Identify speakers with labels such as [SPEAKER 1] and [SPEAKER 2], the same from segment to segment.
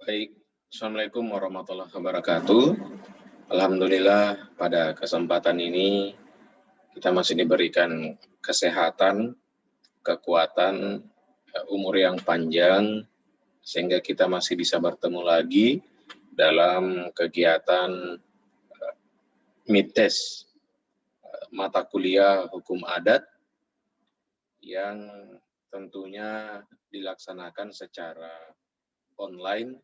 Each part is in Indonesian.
[SPEAKER 1] Baik, Assalamualaikum warahmatullahi wabarakatuh. Alhamdulillah pada kesempatan ini kita masih diberikan kesehatan, kekuatan, umur yang panjang, sehingga kita masih bisa bertemu lagi dalam kegiatan MITES, mata kuliah hukum adat yang tentunya dilaksanakan secara online.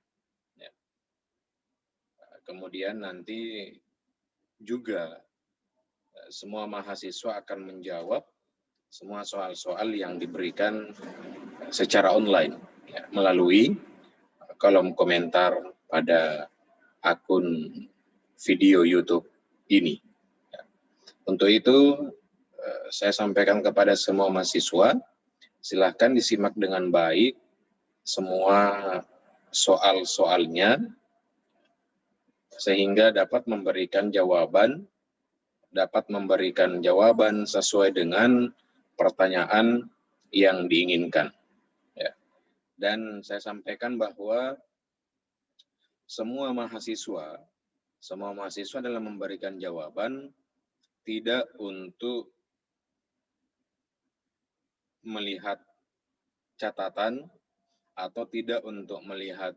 [SPEAKER 1] Kemudian nanti juga semua mahasiswa akan menjawab semua soal-soal yang diberikan secara online melalui kolom komentar pada akun video YouTube ini. Untuk itu saya sampaikan kepada semua mahasiswa, silahkan disimak dengan baik semua soal-soalnya sehingga dapat memberikan jawaban sesuai dengan pertanyaan yang diinginkan. Dan saya sampaikan bahwa semua mahasiswa dalam memberikan jawaban tidak untuk melihat catatan atau tidak untuk melihat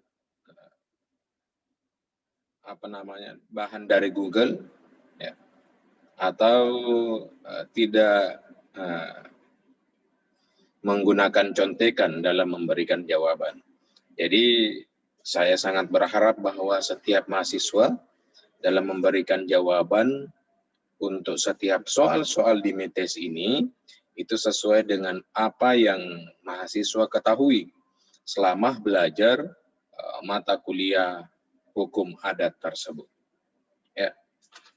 [SPEAKER 1] bahan dari Google, atau tidak menggunakan contekan dalam memberikan jawaban. Jadi saya sangat berharap bahwa setiap mahasiswa dalam memberikan jawaban untuk setiap soal-soal di MITES ini itu sesuai dengan apa yang mahasiswa ketahui selama belajar mata kuliah hukum adat tersebut.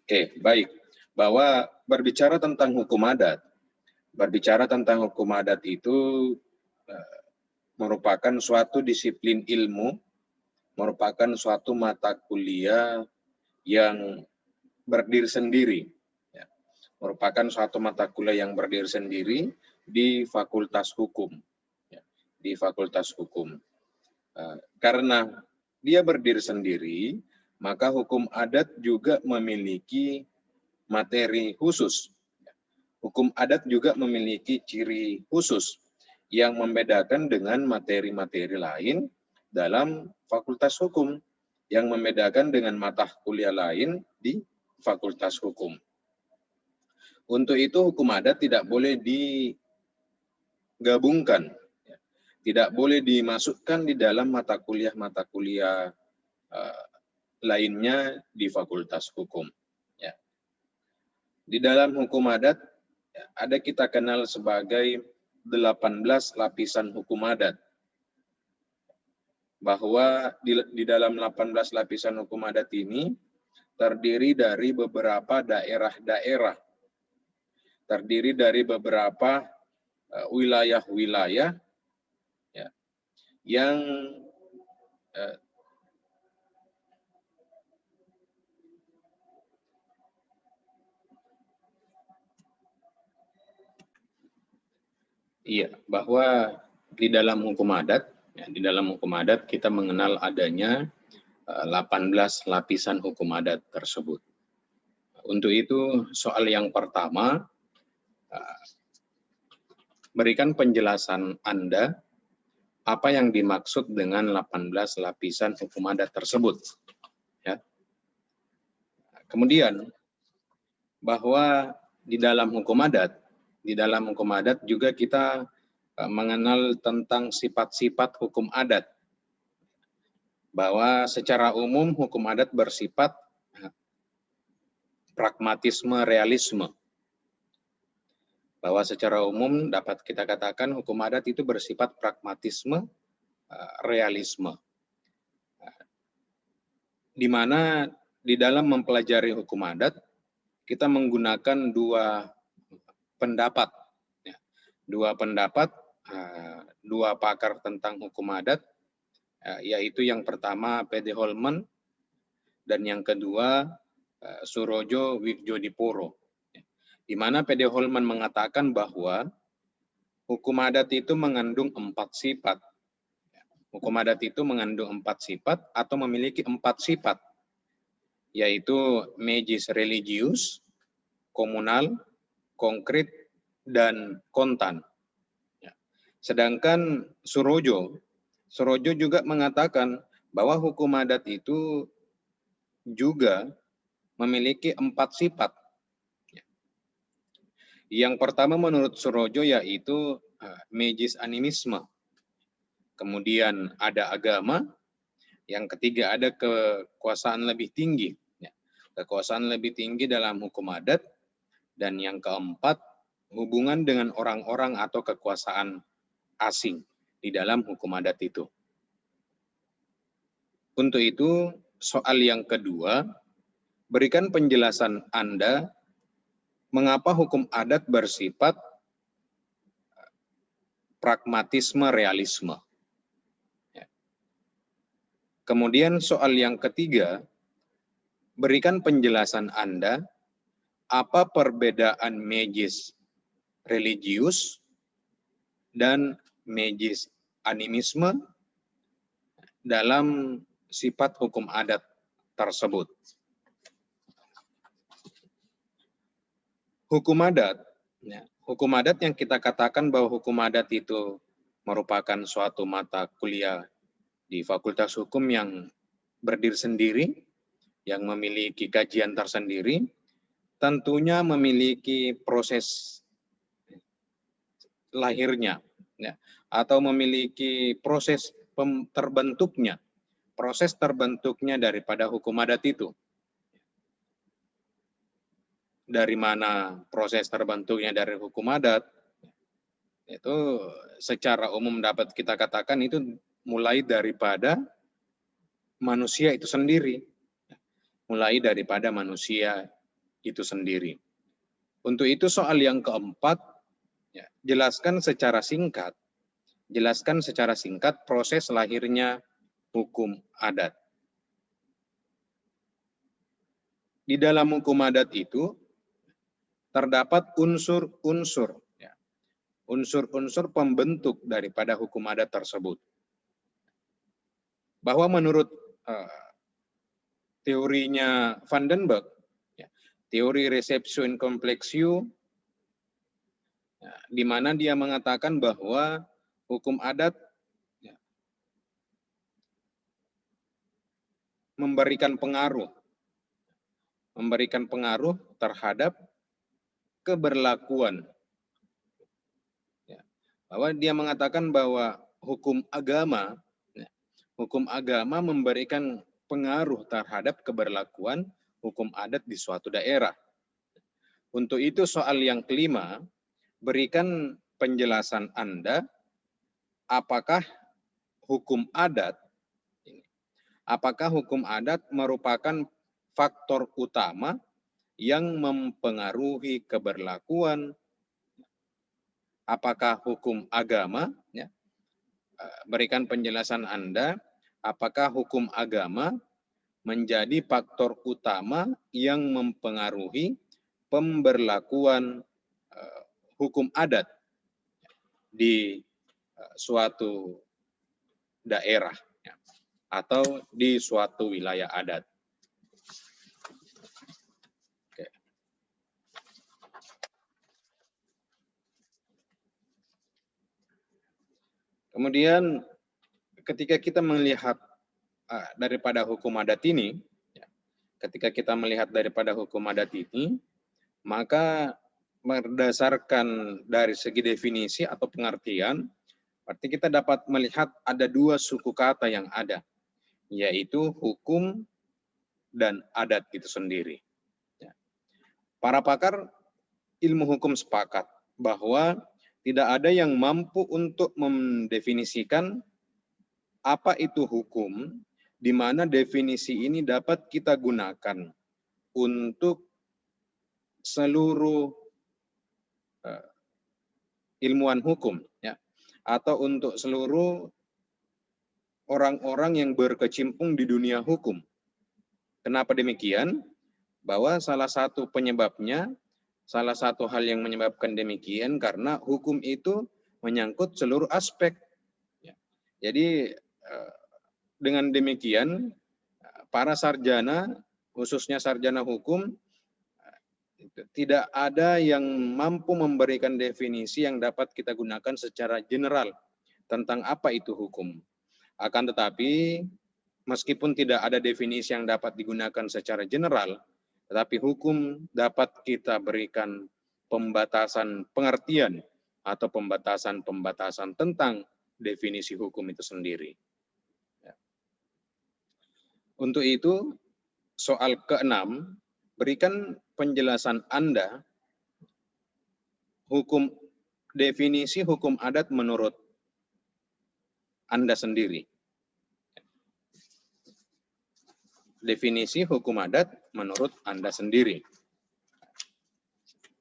[SPEAKER 1] Oke, baik. Bahwa berbicara tentang hukum adat itu merupakan suatu disiplin ilmu, merupakan suatu mata kuliah yang berdiri sendiri. Merupakan suatu mata kuliah yang berdiri sendiri di Fakultas Hukum. Di Fakultas Hukum. Karena dia berdiri sendiri, maka hukum adat juga memiliki materi khusus. Hukum adat juga memiliki ciri khusus yang membedakan dengan materi-materi lain dalam Fakultas Hukum, yang membedakan dengan mata kuliah lain di Fakultas Hukum. Untuk itu hukum adat tidak boleh digabungkan, tidak boleh dimasukkan di dalam mata kuliah lainnya di Fakultas Hukum. Di dalam hukum adat ada kita kenal sebagai 18 lapisan hukum adat. Bahwa di dalam 18 lapisan hukum adat ini terdiri dari beberapa daerah-daerah, terdiri dari beberapa wilayah-wilayah yang bahwa di dalam hukum adat, kita mengenal adanya 18 lapisan hukum adat tersebut. Untuk itu soal yang pertama, berikan penjelasan Anda apa yang dimaksud dengan 18 lapisan hukum adat tersebut. Kemudian bahwa di dalam hukum adat juga kita mengenal tentang sifat-sifat hukum adat. Bahwa secara umum hukum adat bersifat pragmatisme, realisme. Bahwa secara umum dapat kita katakan hukum adat itu bersifat pragmatisme, realisme. Di mana di dalam mempelajari hukum adat, kita menggunakan dua pendapat. Dua pakar tentang hukum adat, yaitu yang pertama P.D. Holman dan yang kedua Surojo Wijdodipuro. Di mana P.D. Holman mengatakan bahwa hukum adat itu mengandung 4 sifat. Hukum adat itu mengandung 4 sifat atau memiliki 4 sifat, yaitu magis religius, komunal, konkret, dan kontan. Sedangkan Surojo juga mengatakan bahwa hukum adat itu juga memiliki 4 sifat. Yang pertama menurut Surojo yaitu magis animisme. Kemudian ada agama, yang ketiga ada kekuasaan lebih tinggi. Kekuasaan lebih tinggi dalam hukum adat, dan yang keempat hubungan dengan orang-orang atau kekuasaan asing di dalam hukum adat itu. Untuk itu, soal yang kedua, berikan penjelasan Anda mengapa hukum adat bersifat pragmatisme realisme. Kemudian soal yang ketiga, berikan penjelasan Anda apa perbedaan magis religius dan magis animisme dalam sifat hukum adat tersebut. Hukum adat yang kita katakan bahwa hukum adat itu merupakan suatu mata kuliah di Fakultas Hukum yang berdiri sendiri, yang memiliki kajian tersendiri, tentunya memiliki proses lahirnya, atau memiliki proses terbentuknya daripada hukum adat itu. Dari mana proses terbentuknya dari hukum adat? Itu secara umum dapat kita katakan itu mulai daripada manusia itu sendiri. Untuk itu soal yang keempat, jelaskan secara singkat proses lahirnya hukum adat. Di dalam hukum adat itu terdapat unsur-unsur pembentuk daripada hukum adat tersebut. Bahwa menurut teorinya Vandenberg, teori receptio in complexio, di mana dia mengatakan bahwa hukum adat memberikan pengaruh terhadap keberlakuan. Bahwa dia mengatakan bahwa hukum agama memberikan pengaruh terhadap keberlakuan hukum adat di suatu daerah. Untuk itu soal yang kelima, berikan penjelasan Anda apakah hukum adat merupakan faktor utama yang mempengaruhi keberlakuan. Apakah hukum agama, berikan penjelasan Anda, apakah hukum agama menjadi faktor utama yang mempengaruhi pemberlakuan hukum adat di suatu daerah atau di suatu wilayah adat. Kemudian ketika kita melihat daripada hukum adat ini, maka berdasarkan dari segi definisi atau pengertian, berarti kita dapat melihat ada 2 suku kata yang ada, yaitu hukum dan adat itu sendiri. Para pakar ilmu hukum sepakat bahwa tidak ada yang mampu untuk mendefinisikan apa itu hukum, di mana definisi ini dapat kita gunakan untuk seluruh ilmuwan hukum, atau untuk seluruh orang-orang yang berkecimpung di dunia hukum. Kenapa demikian? Bahwa salah satu hal yang menyebabkan demikian karena hukum itu menyangkut seluruh aspek. Jadi dengan demikian para sarjana, khususnya sarjana hukum, tidak ada yang mampu memberikan definisi yang dapat kita gunakan secara general tentang apa itu hukum. Akan tetapi, meskipun tidak ada definisi yang dapat digunakan secara general, tetapi hukum dapat kita berikan pembatasan pengertian atau pembatasan-pembatasan tentang definisi hukum itu sendiri. Untuk itu, soal ke-6, berikan penjelasan Anda definisi hukum adat menurut Anda sendiri. Definisi hukum adat menurut Anda sendiri.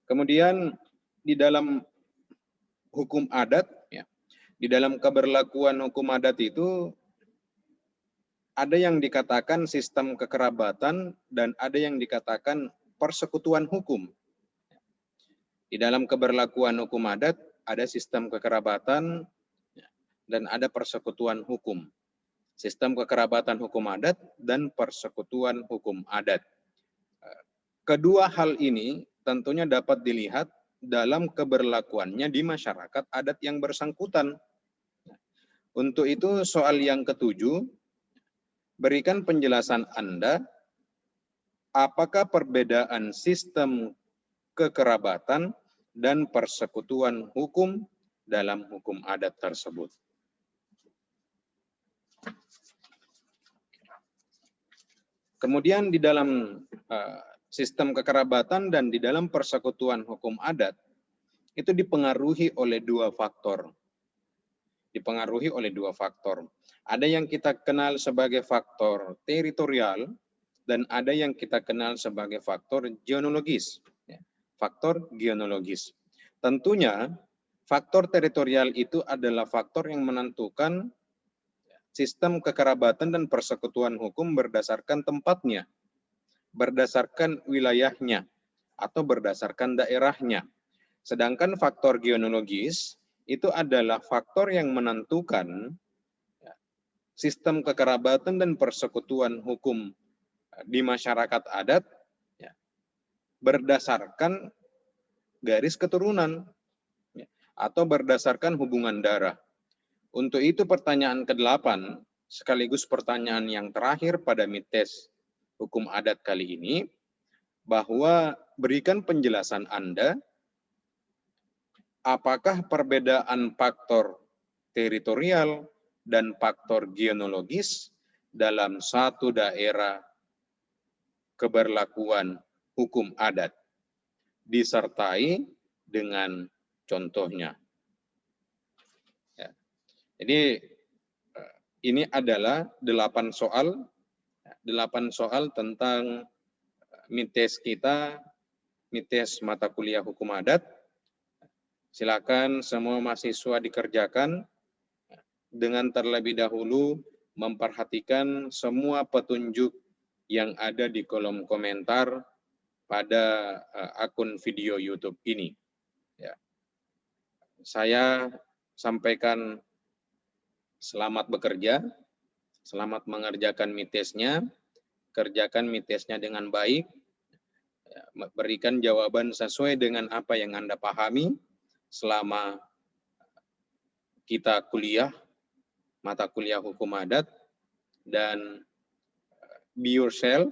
[SPEAKER 1] Kemudian di dalam hukum adat, ya, di dalam keberlakuan hukum adat itu ada yang dikatakan sistem kekerabatan dan ada yang dikatakan persekutuan hukum. Di dalam keberlakuan hukum adat ada sistem kekerabatan dan ada persekutuan hukum. Sistem kekerabatan hukum adat dan persekutuan hukum adat. Kedua hal ini tentunya dapat dilihat dalam keberlakuannya di masyarakat adat yang bersangkutan. Untuk itu soal yang ke-7, berikan penjelasan Anda apakah perbedaan sistem kekerabatan dan persekutuan hukum dalam hukum adat tersebut. Kemudian di dalam sistem kekerabatan dan di dalam persekutuan hukum adat itu dipengaruhi oleh dua faktor. Dipengaruhi oleh dua faktor. Ada yang kita kenal sebagai faktor teritorial dan ada yang kita kenal sebagai faktor genealogis. Faktor genealogis. Tentunya faktor teritorial itu adalah faktor yang menentukan sistem kekerabatan dan persekutuan hukum berdasarkan tempatnya, berdasarkan wilayahnya, atau berdasarkan daerahnya. Sedangkan faktor genealogis itu adalah faktor yang menentukan sistem kekerabatan dan persekutuan hukum di masyarakat adat berdasarkan garis keturunan atau berdasarkan hubungan darah. Untuk itu pertanyaan ke-8 sekaligus pertanyaan yang terakhir pada mites hukum adat kali ini, bahwa berikan penjelasan Anda apakah perbedaan faktor teritorial dan faktor genealogis dalam satu daerah keberlakuan hukum adat, disertai dengan contohnya. Jadi ini adalah 8 soal tentang mites kita, mites mata kuliah hukum adat. Silakan semua mahasiswa dikerjakan dengan terlebih dahulu memperhatikan semua petunjuk yang ada di kolom komentar pada akun video YouTube ini. Ya. Saya sampaikan selamat bekerja, selamat mengerjakan mitesnya, kerjakan mitesnya dengan baik, berikan jawaban sesuai dengan apa yang Anda pahami selama kita kuliah, mata kuliah hukum adat, dan be yourself,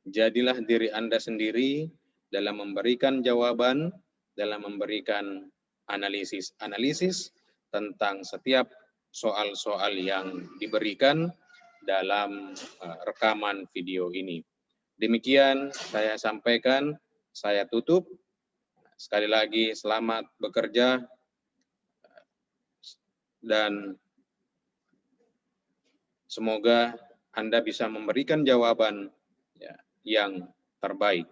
[SPEAKER 1] jadilah diri Anda sendiri dalam memberikan jawaban, dalam memberikan analisis tentang setiap soal-soal yang diberikan dalam rekaman video ini. Demikian saya sampaikan, saya tutup. Sekali lagi selamat bekerja dan semoga Anda bisa memberikan jawaban yang terbaik.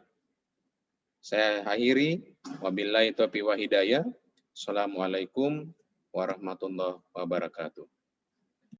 [SPEAKER 1] Saya akhiri, wabillahi taufiq wa hidayah. Assalamualaikum warahmatullahi wabarakatuh.